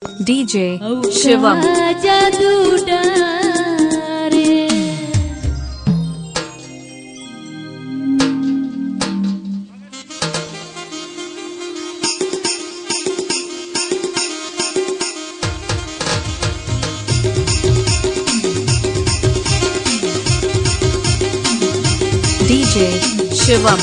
DJ Shivam जादू DJ Shivam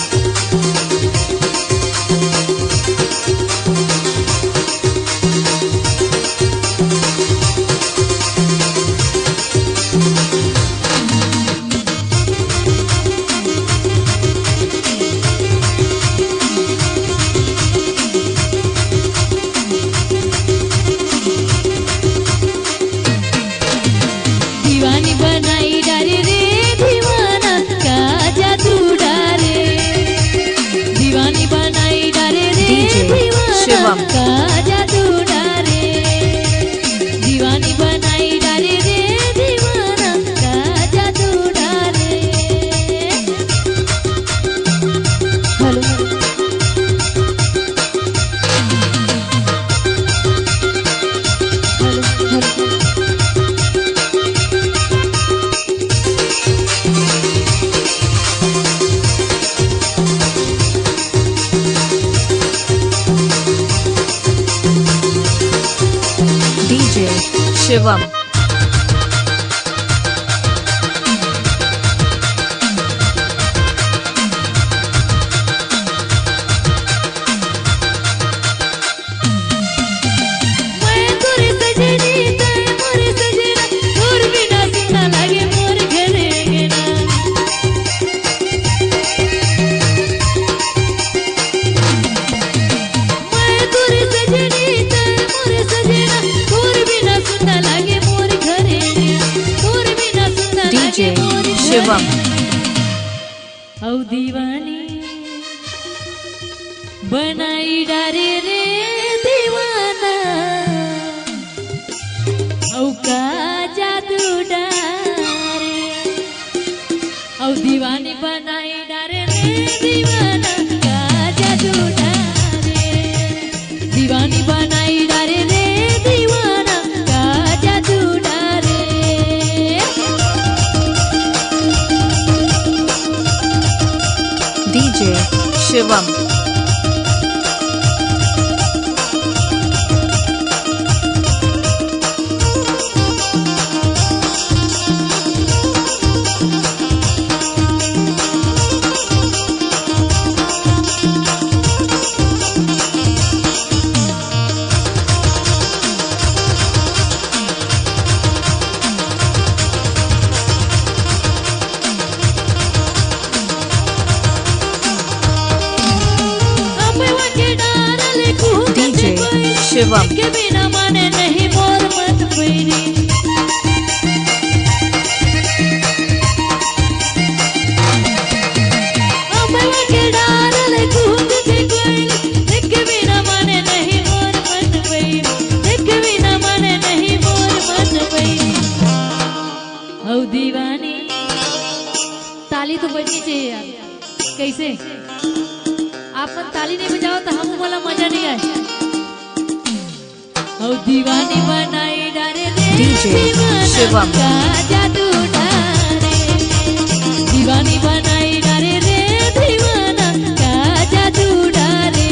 दीवानी बनाई डारे रे दीवाना का जादू डारे। दीवानी बनाई डारे रे दीवाना का जादू डारे। दीवानी बनाई डारे रे दीवाना का जादू डारे। हेलो डीजे शिवम मैं तोरे सजनी ते मोरे सजना तोर बिना सुना लागे मोर घरे गेना। मैं तोरे सजनी ते मोरे सजना तोर बिना सुना लागे मोर घरे गेना। तोर बिना सुना लागे डीजे मोर घरे शिवम औ दीवानी बनाई डारे रे दीवाना औ का जादू डारे। औ दीवानी बनाई डारे रे दीवाना का जादू डारे। दीवानी बनाई डारे रे दीवाना का जादू डारे। डीजे शिवम डीजे शिवम के बिना माने नहीं मोर मत पैरी। अमवा के डारल कूद के कोई के बिना माने नहीं मोर मत पैरी। के बिना माने नहीं मोर मत पैरी। औ दीवानी ताली तो बजनी चाहिए यार। कैसे आपन ताली नहीं बजाओ तो हम वाला मजा नहीं आए। औ दीवानी बनाई डारे रे डीजे दीवाना शिवम का जादू डारे। दीवानी बनाई डारे रे दीवाना का जादू डारे।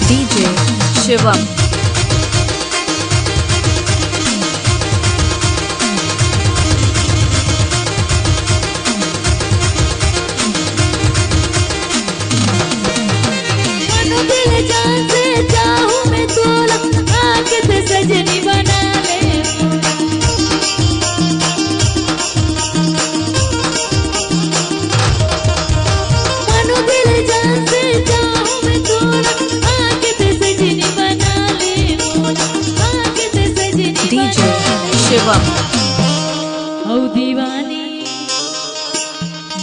डीजे शिवम मनु दिल जान से चाहूं मैं तोला आके ते सजनी बना ले मोरा। मनु दिल जान से चाहूं मैं तोला आके ते सजनी बना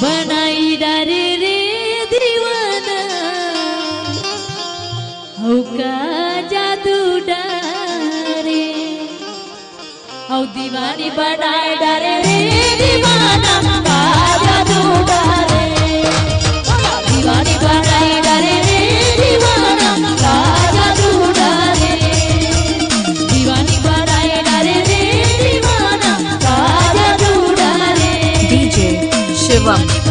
बनाई डारे रे दीवाना हौका जादू डारे हौ दीवानी बनाई डारे रे दीवाना का जादू डारे दीवानी बनाई डारे रे दीवाना का जादू डारे दीवानी बनाई डारे रे दीवाना का जादू डारे DJ Shivam.